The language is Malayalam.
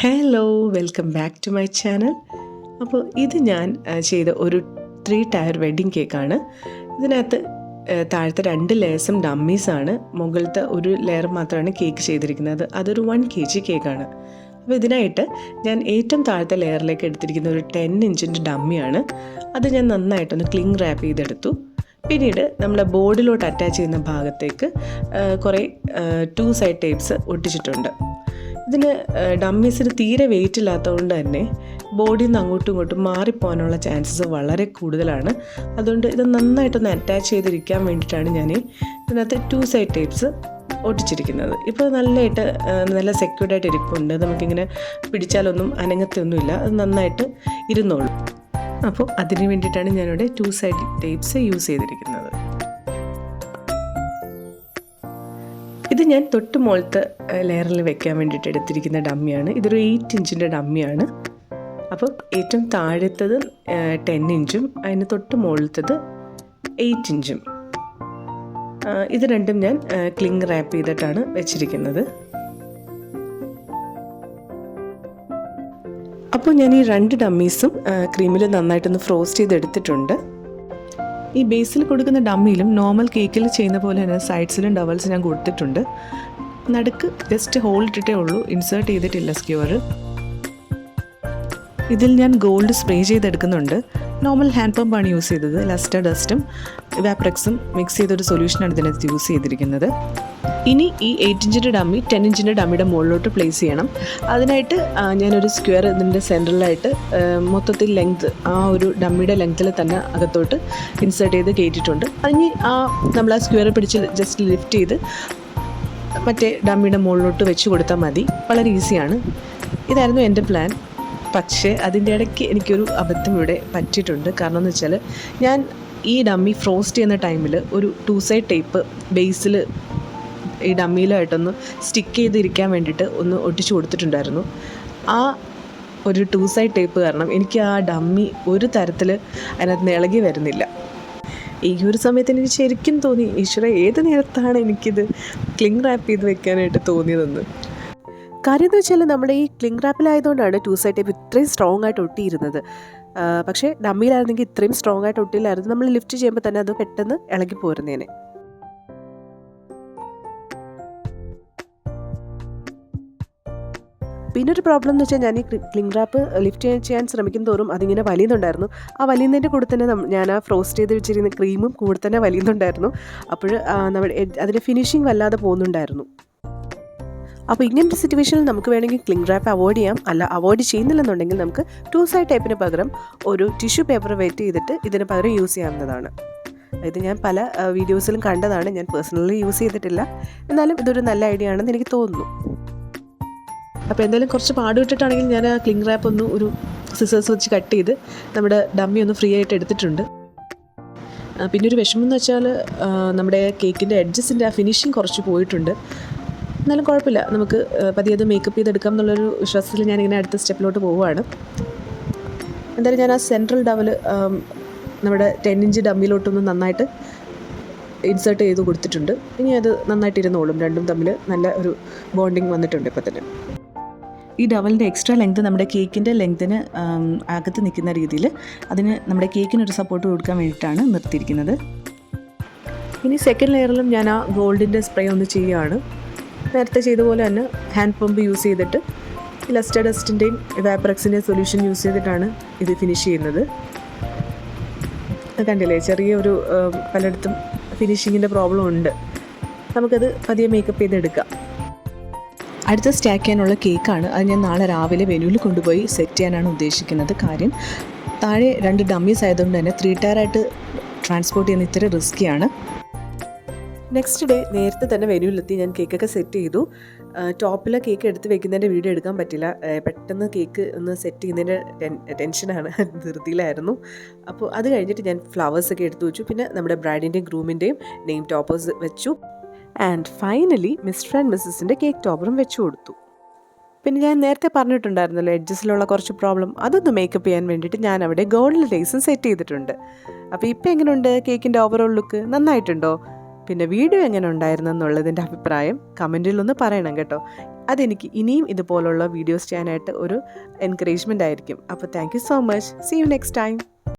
Hello, welcome back to my channel. അപ്പോൾ ഇത് ഞാൻ ചെയ്ത ഒരു 3 ടയർ വെഡ്ഡിങ് കേക്കാണ്. ഇതിനകത്ത് താഴത്തെ 2 ലെയേഴ്സും ഡമ്മീസാണ്. മുകളിലത്തെ ഒരു ലെയർ മാത്രമാണ് കേക്ക് ചെയ്തിരിക്കുന്നത്. അതൊരു 1 kg കേക്കാണ്. അപ്പോൾ ഇതിനായിട്ട് ഞാൻ ഏറ്റവും താഴത്തെ ലെയറിലേക്ക് എടുത്തിരിക്കുന്ന ഒരു 10 ഇഞ്ചിൻ്റെ ഡമ്മിയാണ്. അത് ഞാൻ നന്നായിട്ടൊന്ന് ക്ലിങ് റാപ്പ് ചെയ്തെടുത്തു. പിന്നീട് നമ്മുടെ ബോർഡിലോട്ട് അറ്റാച്ച് ചെയ്യുന്ന ഭാഗത്തേക്ക് കുറേ 2 സൈഡ് ടേപ്സ് ഒട്ടിച്ചിട്ടുണ്ട്. ഇതിന് ഡമ്മീസിന് തീരെ വെയിറ്റ് ഇല്ലാത്തതുകൊണ്ട് തന്നെ ബോഡിയിൽ നിന്ന് അങ്ങോട്ടും ഇങ്ങോട്ടും മാറിപ്പോകാനുള്ള ചാൻസസ് വളരെ കൂടുതലാണ്. അതുകൊണ്ട് ഇത് നന്നായിട്ടൊന്ന് അറ്റാച്ച് ചെയ്തിരിക്കാൻ വേണ്ടിയിട്ടാണ് ഞാൻ ഇതിനകത്ത് 2 സൈഡ് ടേപ്സ് ഒട്ടിച്ചിരിക്കുന്നത്. ഇപ്പോൾ നല്ലതായിട്ട് നല്ല സെക്യൂർഡായിട്ട് ഇരിപ്പുണ്ട്. നമുക്കിങ്ങനെ പിടിച്ചാലൊന്നും അനങ്ങത്തൊന്നുമില്ല, അത് നന്നായിട്ട് ഇരുന്നോളൂ. അപ്പോൾ അതിന് വേണ്ടിയിട്ടാണ് ഞാനിവിടെ 2 സൈഡ് ടേപ്സ് യൂസ് ചെയ്തിരിക്കുന്നത്. ഇത് ഞാൻ തൊട്ട് മുകളിലത്തെ ലെയറിൽ വെക്കാൻ വേണ്ടിയിട്ട് എടുത്തിരിക്കുന്ന ഡമ്മിയാണ്. ഇതൊരു 8 ഇഞ്ചിൻ്റെ ഡമ്മിയാണ്. അപ്പോൾ ഏറ്റവും താഴത്തത് 10 ഇഞ്ചും അതിന് തൊട്ട് മുകളിലത്തത് 8 ഇഞ്ചും. ഇത് രണ്ടും ഞാൻ ക്ലിങ് റാപ്പ് ചെയ്തിട്ടാണ് വെച്ചിരിക്കുന്നത്. അപ്പോൾ ഞാൻ ഈ 2 ഡമ്മീസും ക്രീമിൽ നന്നായിട്ടൊന്ന് ഫ്രോസ്റ്റ് ചെയ്തെടുത്തിട്ടുണ്ട്. ഈ ബേസിൽ കൊടുക്കുന്ന ഡമ്മിയിലും നോർമൽ കേക്കിൽ ചെയ്യുന്ന പോലെ തന്നെ സൈഡ്സിലും ഡവൽസ് ഞാൻ കൊടുത്തിട്ടുണ്ട്. നടുക്ക് ജസ്റ്റ് ഹോൾ ഇട്ടിട്ടേ ഉള്ളൂ, ഇൻസേർട്ട് ചെയ്തിട്ടില്ല സ്ക്യൂർ. ഇതിൽ ഞാൻ ഗോൾഡ് സ്പ്രേ ചെയ്തെടുക്കുന്നുണ്ട്. നോർമൽ ഹാൻഡ് പമ്പാണ് യൂസ് ചെയ്തത്. ലസ്റ്റർ ഡസ്റ്റും വാപ്രെക്സും മിക്സ് ചെയ്തൊരു സൊല്യൂഷനാണ് ഇതിനകത്ത് യൂസ് ചെയ്തിരിക്കുന്നത്. ഇനി ഈ 8 ഇഞ്ചിൻ്റെ ഡമ്മി 10 ഇഞ്ചിൻ്റെ ഡമ്മിയുടെ മുകളിലോട്ട് പ്ലേസ് ചെയ്യണം. അതിനായിട്ട് ഞാനൊരു സ്ക്വയർ ഇതിൻ്റെ സെൻറ്ററിലായിട്ട് മൊത്തത്തിൽ ലെങ്ത് ആ ഒരു ഡമ്മിയുടെ ലെങ്ത്തിൽ തന്നെ അകത്തോട്ട് ഇൻസേർട്ട് ചെയ്ത് കയറ്റിയിട്ടുണ്ട്. അതിന് നമ്മൾ ആ സ്ക്വയർ പിടിച്ച് ജസ്റ്റ് ലിഫ്റ്റ് ചെയ്ത് മറ്റേ ഡമ്മിയുടെ മുകളിലോട്ട് വെച്ച് കൊടുത്താൽ മതി. വളരെ ഈസിയാണ്. ഇതായിരുന്നു എൻ്റെ പ്ലാൻ. പക്ഷേ അതിൻ്റെ ഇടയ്ക്ക് എനിക്കൊരു അബദ്ധം ഇവിടെ പറ്റിയിട്ടുണ്ട്. കാരണം എന്ന് വെച്ചാൽ ഞാൻ ഈ ഡമ്മി ഫ്രോസ്റ്റ് ചെയ്യുന്ന ടൈമിൽ ഒരു 2 സൈഡ് ടേപ്പ് ബേസിൽ ഈ ഡമ്മിയിലായിട്ടൊന്ന് സ്റ്റിക്ക് ചെയ്തിരിക്കാൻ വേണ്ടിയിട്ട് ഒന്ന് ഒട്ടിച്ചു കൊടുത്തിട്ടുണ്ടായിരുന്നു. ആ ഒരു 2 സൈഡ് ടേപ്പ് കാരണം എനിക്ക് ആ ഡമ്മി ഒരു തരത്തിൽ അതിനകത്ത് ഇളകി വരുന്നില്ല. ഈ ഒരു സമയത്ത് എനിക്ക് ശരിക്കും തോന്നി, ഈശ്വര, ഏത് നേരത്താണ് എനിക്കിത് ക്ലിങ് റാപ്പ് ചെയ്ത് വെക്കാനായിട്ട് തോന്നിയതെന്ന്. കാര്യം എന്ന് വെച്ചാൽ നമ്മുടെ ഈ ക്ലിങ് റാപ്പിലായതുകൊണ്ടാണ് 2 സൈഡ് ടേപ്പ് ഇത്രയും സ്ട്രോങ് ആയിട്ട് ഒട്ടിയിരുന്നത്. പക്ഷേ ഡമ്മിയിലായിരുന്നെങ്കിൽ ഇത്രയും സ്ട്രോങ് ആയിട്ട് ഒട്ടിയില്ലായിരുന്നു. നമ്മൾ ലിഫ്റ്റ് ചെയ്യുമ്പോൾ തന്നെ അത് പെട്ടെന്ന് ഇളകി പോരുന്നേനെ. പിന്നൊരു പ്രോബ്ലം എന്ന് വെച്ചാൽ ഞാൻ ഈ ക്ലിങ് റാപ്പ് ലിഫ്റ്റ് ചെയ്യാൻ ശ്രമിക്കും തോറും അതിങ്ങനെ വലിയുന്നുണ്ടായിരുന്നു. ആ വലിയുന്നതിൻ്റെ കൂടെ തന്നെ ഞാൻ ആ ഫ്രോസ്റ്റ് ചെയ്ത് വെച്ചിരുന്ന ക്രീമും കൂടെ തന്നെ വലിയുന്നുണ്ടായിരുന്നു. അപ്പോൾ നമ്മുടെ അതിൻ്റെ ഫിനിഷിങ് വല്ലാതെ പോകുന്നുണ്ടായിരുന്നു. അപ്പോൾ ഇങ്ങനത്തെ സിറ്റുവേഷനിൽ നമുക്ക് വേണമെങ്കിൽ ക്ലിങ് റാപ്പ് അവോയ്ഡ് ചെയ്യാം. അല്ല, അവോയ്ഡ് ചെയ്യുന്നില്ലെന്നുണ്ടെങ്കിൽ നമുക്ക് 2 സൈഡ് ടൈപ്പിന് പകരം ഒരു ടിഷ്യൂ പേപ്പർ വെയിറ്റ് ചെയ്തിട്ട് ഇതിന് പകരം യൂസ് ചെയ്യാവുന്നതാണ്. ഇത് ഞാൻ പല വീഡിയോസിലും കണ്ടതാണ്. ഞാൻ പേഴ്സണലി യൂസ് ചെയ്തിട്ടില്ല. എന്നാലും ഇതൊരു നല്ല ഐഡിയ ആണെന്ന് എനിക്ക് തോന്നുന്നു. അപ്പോൾ എന്തായാലും കുറച്ച് പാടുവിട്ടിട്ടാണെങ്കിൽ ഞാൻ ആ ക്ലിങ് റാപ്പ് ഒന്ന് ഒരു സിസേഴ്സ് വെച്ച് കട്ട് ചെയ്ത് നമ്മുടെ ഡമ്മി ഒന്ന് ഫ്രീ ആയിട്ട് എടുത്തിട്ടുണ്ട്. പിന്നെ ഒരു വിഷമം എന്ന് വെച്ചാൽ നമ്മുടെ കേക്കിൻ്റെ എഡ്ജസിൻ്റെ ആ ഫിനിഷിങ് കുറച്ച് പോയിട്ടുണ്ട്. എന്നാലും കുഴപ്പമില്ല, നമുക്ക് പതിയെ അത് മേക്കപ്പ് ചെയ്തെടുക്കാം എന്നുള്ളൊരു വിശ്വാസത്തിൽ ഞാനിങ്ങനെ അടുത്ത സ്റ്റെപ്പിലോട്ട് പോവുകയാണ്. എന്തായാലും ഞാൻ ആ സെൻട്രൽ ഡവൽ നമ്മുടെ 10 ഇഞ്ച് ഡമ്മിയിലോട്ടൊന്ന് നന്നായിട്ട് ഇൻസേർട്ട് ചെയ്ത് കൊടുത്തിട്ടുണ്ട്. ഇനി അത് നന്നായിട്ട് ഇരുന്നോളും. രണ്ടും തമ്മിൽ നല്ല ഒരു ബോണ്ടിങ് വന്നിട്ടുണ്ട് ഇപ്പോൾ തന്നെ. ഈ ഡവലിൻ്റെ എക്സ്ട്രാ ലെങ്ത് നമ്മുടെ കേക്കിൻ്റെ ലെങ്തിന് അകത്ത് നിൽക്കുന്ന രീതിയിൽ അതിന് നമ്മുടെ കേക്കിനൊരു സപ്പോർട്ട് കൊടുക്കാൻ വേണ്ടിയിട്ടാണ് നിർത്തിയിരിക്കുന്നത്. ഇനി സെക്കൻഡ് ലെയറിലും ഞാൻ ആ ഗോൾഡിൻ്റെ സ്പ്രേ ഒന്ന് ചെയ്യുകയാണ്. നേരത്തെ ചെയ്ത പോലെ തന്നെ ഹാൻഡ് പമ്പ് യൂസ് ചെയ്തിട്ട് ലസ്റ്റർ ഡസ്റ്റിൻ്റെയും വാപ്രെക്സിൻ്റെയും സൊല്യൂഷൻ യൂസ് ചെയ്തിട്ടാണ് ഇത് ഫിനിഷ് ചെയ്യുന്നത്. കണ്ടില്ലേ, ചെറിയൊരു പലയിടത്തും ഫിനിഷിങ്ങിൻ്റെ പ്രോബ്ലം ഉണ്ട്. നമുക്കത് പതിയെ മേക്കപ്പ് ചെയ്തെടുക്കാം. അടുത്ത സ്റ്റാക്ക് ചെയ്യാനുള്ള കേക്കാണ്. അത് ഞാൻ നാളെ രാവിലെ വെന്യൂവിൽ കൊണ്ടുപോയി സെറ്റ് ചെയ്യാനാണ് ഉദ്ദേശിക്കുന്നത്. കാര്യം താഴെ 2 ഡമ്മീസ് ആയതുകൊണ്ട് തന്നെ 3 ടയറായിട്ട് ട്രാൻസ്പോർട്ട് ചെയ്യുന്ന ഇത്ര റിസ്ക്കിയാണ്. നെക്സ്റ്റ് ഡേ നേരത്തെ തന്നെ വെന്യൂവിലെത്തി ഞാൻ കേക്കൊക്കെ സെറ്റ് ചെയ്തു. ടോപ്പിലെ കേക്ക് എടുത്ത് വെക്കുന്നതിൻ്റെ വീഡിയോ എടുക്കാൻ പറ്റില്ല. പെട്ടെന്ന് കേക്ക് ഒന്ന് സെറ്റ് ചെയ്യുന്നതിൻ്റെ ടെൻഷനാണ്, ധൃതിയിലായിരുന്നു. അപ്പോൾ അത് കഴിഞ്ഞിട്ട് ഞാൻ ഫ്ലവേഴ്സൊക്കെ എടുത്ത് വെച്ചു. പിന്നെ നമ്മുടെ ബ്രൈഡിൻ്റെയും ഗ്രൂമിൻ്റെയും നെയിം ടോപ്പേഴ്സ് വെച്ചു. ആൻഡ് ഫൈനലി മിസ്റ്റർ ആൻഡ് മിസ്സസിൻ്റെ കേക്ക് ടോപ്പറും വെച്ചു കൊടുത്തു. പിന്നെ ഞാൻ നേരത്തെ പറഞ്ഞിട്ടുണ്ടായിരുന്നല്ലോ എഡ്ജസിലുള്ള കുറച്ച് പ്രോബ്ലം, അതൊന്ന് മേക്കപ്പ് ചെയ്യാൻ വേണ്ടിയിട്ട് ഞാൻ അവിടെ ഗോൾഡ് ലേസും സെറ്റ് ചെയ്തിട്ടുണ്ട്. അപ്പോൾ ഇപ്പോൾ എങ്ങനെയുണ്ട് കേക്കിൻ്റെ ഓവറോൾ ലുക്ക്? നന്നായിട്ടുണ്ടോ? പിന്നെ വീഡിയോ എങ്ങനെ ഉണ്ടായിരുന്നു എന്നുള്ളതിൻ്റെ അഭിപ്രായം കമൻറ്റിലൊന്ന് പറയണം കേട്ടോ. അതെനിക്ക് ഇനിയും ഇതുപോലുള്ള വീഡിയോസ് ചെയ്യാനായിട്ട് ഒരു എൻകറേജ്മെൻ്റ് ആയിരിക്കും. അപ്പോൾ thank you so much. See you next time.